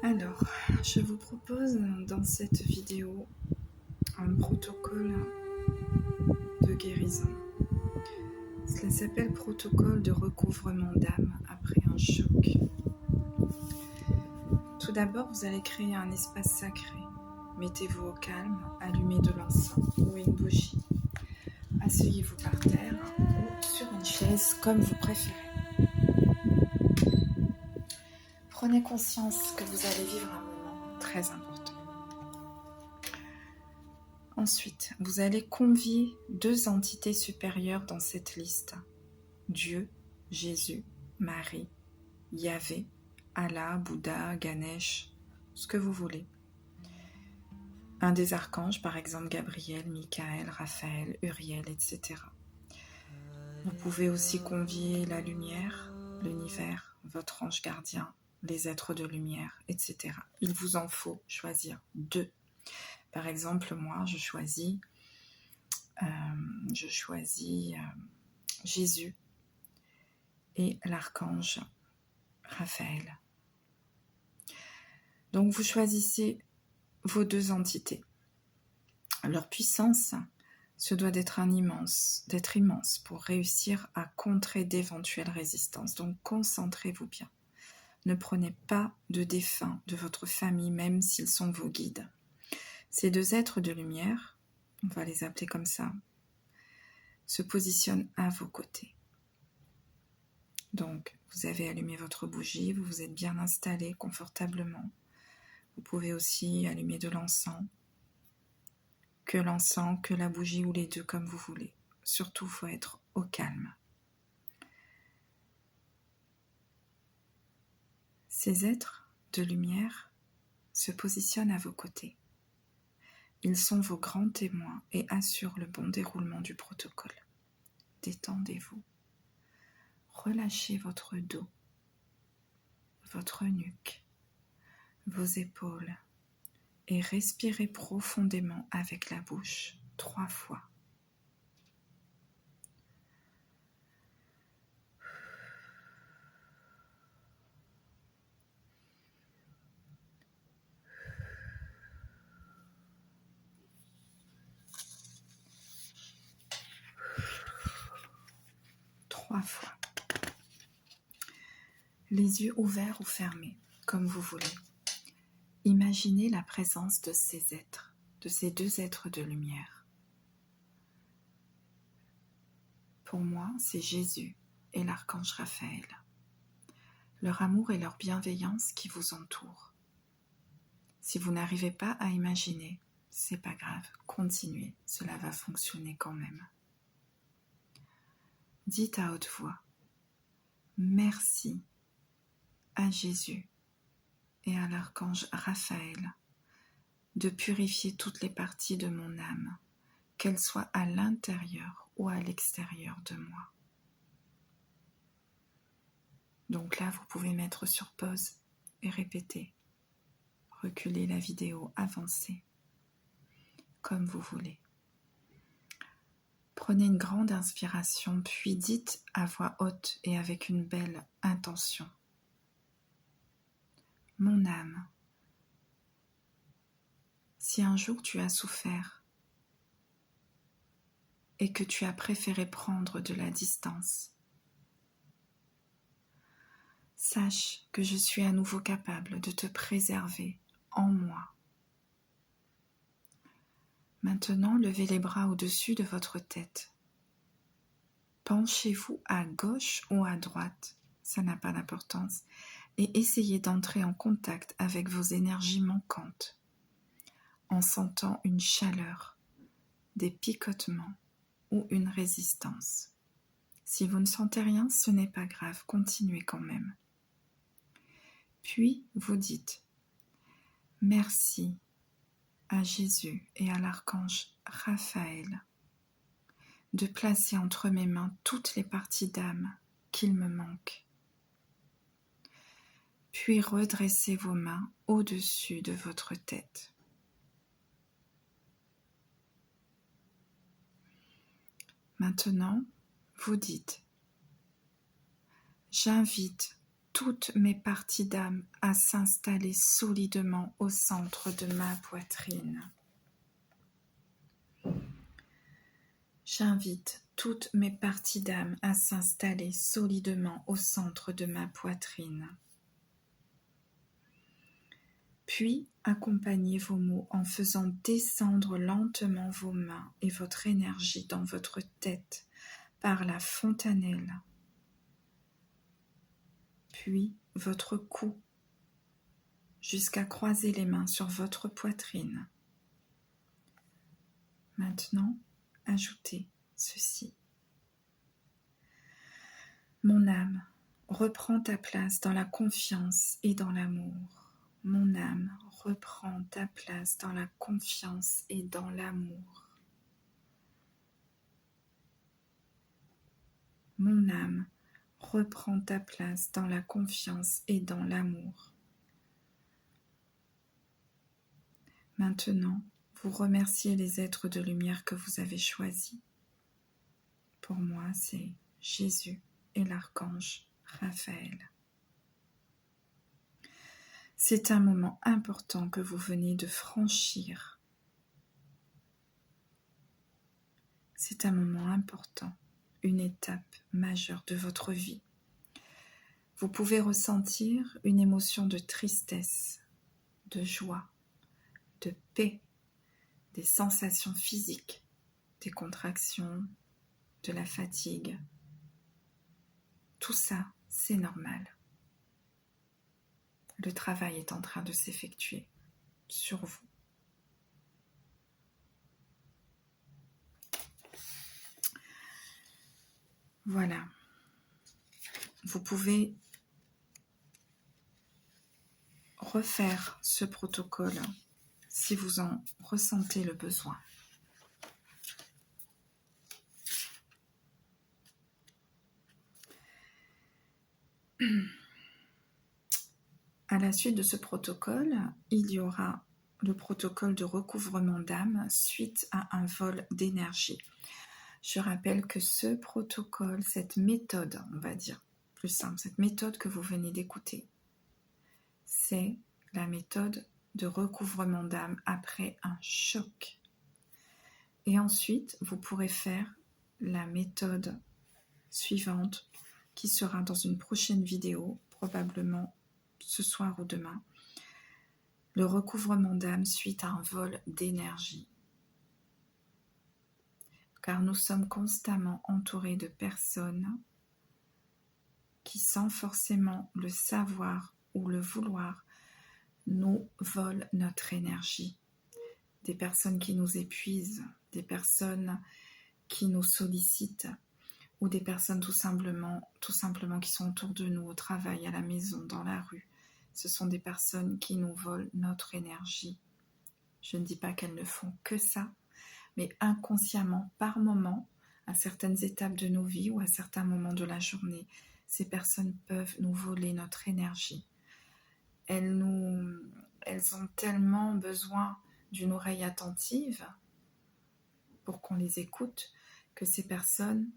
Alors, je vous propose dans cette vidéo un protocole de guérison. Cela s'appelle protocole de recouvrement d'âme après un choc. Tout d'abord, vous allez créer un espace sacré. Mettez-vous au calme, allumez de l'encens ou une bougie. Asseyez-vous par terre ou sur une chaise comme vous préférez. Prenez conscience que vous allez vivre un moment très important. Ensuite, vous allez convier 2 entités supérieures dans cette liste. Dieu, Jésus, Marie, Yahvé, Allah, Bouddha, Ganesh, ce que vous voulez. Un des archanges, par exemple Gabriel, Michael, Raphaël, Uriel, etc. Vous pouvez aussi convier la lumière, l'univers, votre ange gardien, les êtres de lumière, etc. Il vous en faut choisir 2. Par exemple, moi, je choisis Jésus et l'archange Raphaël. Donc, vous choisissez vos 2 entités. Leur puissance se doit d'être immense pour réussir à contrer d'éventuelles résistances. Donc, concentrez-vous bien. Ne prenez pas de défunts de votre famille, même s'ils sont vos guides. Ces 2 êtres de lumière, on va les appeler comme ça, se positionnent à vos côtés. Donc, vous avez allumé votre bougie, vous vous êtes bien installé confortablement. Vous pouvez aussi allumer de l'encens, que la bougie ou les 2 comme vous voulez. Surtout, il faut être au calme. Ces êtres de lumière se positionnent à vos côtés. Ils sont vos grands témoins et assurent le bon déroulement du protocole. Détendez-vous. Relâchez votre dos, votre nuque, vos épaules et respirez profondément avec la bouche 3 fois. Les yeux ouverts ou fermés, comme vous voulez. Imaginez la présence de ces êtres, de ces 2 êtres de lumière. Pour moi, c'est Jésus et l'archange Raphaël. Leur amour et leur bienveillance qui vous entourent. Si vous n'arrivez pas à imaginer, c'est pas grave, continuez, cela va fonctionner quand même. Dites à haute voix, merci à Jésus et à l'archange Raphaël de purifier toutes les parties de mon âme, qu'elles soient à l'intérieur ou à l'extérieur de moi. Donc là, vous pouvez mettre sur pause et répéter. Reculez la vidéo, avancez, comme vous voulez. Prenez une grande inspiration, puis dites à voix haute et avec une belle intention. Mon âme, si un jour tu as souffert et que tu as préféré prendre de la distance, sache que je suis à nouveau capable de te préserver en moi. Maintenant, levez les bras au-dessus de votre tête. Penchez-vous à gauche ou à droite, ça n'a pas d'importance, et essayez d'entrer en contact avec vos énergies manquantes, en sentant une chaleur, des picotements ou une résistance. Si vous ne sentez rien, ce n'est pas grave, continuez quand même. Puis vous dites « Merci à Jésus et à l'archange Raphaël de placer entre mes mains toutes les parties d'âme qu'il me manque. » Puis redressez vos mains au-dessus de votre tête. Maintenant, vous dites « J'invite toutes mes parties d'âme à s'installer solidement au centre de ma poitrine. J'invite toutes mes parties d'âme à s'installer solidement au centre de ma poitrine. Puis, accompagnez vos mots en faisant descendre lentement vos mains et votre énergie dans votre tête par la fontanelle. Puis, votre cou, jusqu'à croiser les mains sur votre poitrine. Maintenant, ajoutez ceci. Mon âme, reprends ta place dans la confiance et dans l'amour. Mon âme, reprends ta place dans la confiance et dans l'amour. Mon âme, reprends ta place dans la confiance et dans l'amour. Maintenant, vous remerciez les êtres de lumière que vous avez choisis. Pour moi, c'est Jésus et l'archange Raphaël. C'est un moment important que vous venez de franchir. C'est un moment important, une étape majeure de votre vie. Vous pouvez ressentir une émotion de tristesse, de joie, de paix, des sensations physiques, des contractions, de la fatigue. Tout ça, c'est normal. Le travail est en train de s'effectuer sur vous. Voilà. Vous pouvez refaire ce protocole si vous en ressentez le besoin. À la suite de ce protocole, il y aura le protocole de recouvrement d'âme suite à un vol d'énergie. Je rappelle que ce protocole, cette méthode, on va dire plus simple, cette méthode que vous venez d'écouter, c'est la méthode de recouvrement d'âme après un choc. Et ensuite, vous pourrez faire la méthode suivante qui sera dans une prochaine vidéo, probablement ce soir ou demain, le recouvrement d'âme suite à un vol d'énergie. Car nous sommes constamment entourés de personnes qui, sans forcément le savoir ou le vouloir, nous volent notre énergie. Des personnes qui nous épuisent, des personnes qui nous sollicitent, ou des personnes tout simplement qui sont autour de nous, au travail, à la maison, dans la rue. Ce sont des personnes qui nous volent notre énergie. Je ne dis pas qu'elles ne font que ça, mais inconsciemment, par moment, à certaines étapes de nos vies ou à certains moments de la journée, ces personnes peuvent nous voler notre énergie. Elles ont tellement besoin d'une oreille attentive pour qu'on les écoute que ces personnes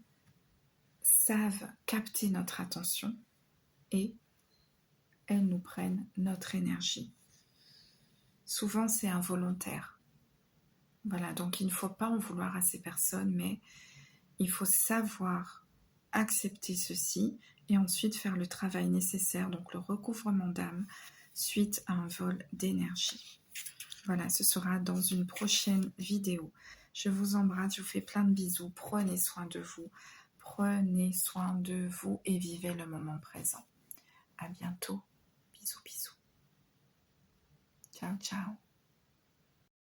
savent capter notre attention et elles nous prennent notre énergie. Souvent, c'est involontaire. Voilà, donc il ne faut pas en vouloir à ces personnes, mais il faut savoir accepter ceci et ensuite faire le travail nécessaire, donc le recouvrement d'âme suite à un vol d'énergie. Voilà, ce sera dans une prochaine vidéo. Je vous embrasse, je vous fais plein de bisous, prenez soin de vous. Prenez soin de vous et vivez le moment présent. À bientôt. Bisous, bisous. Ciao, ciao.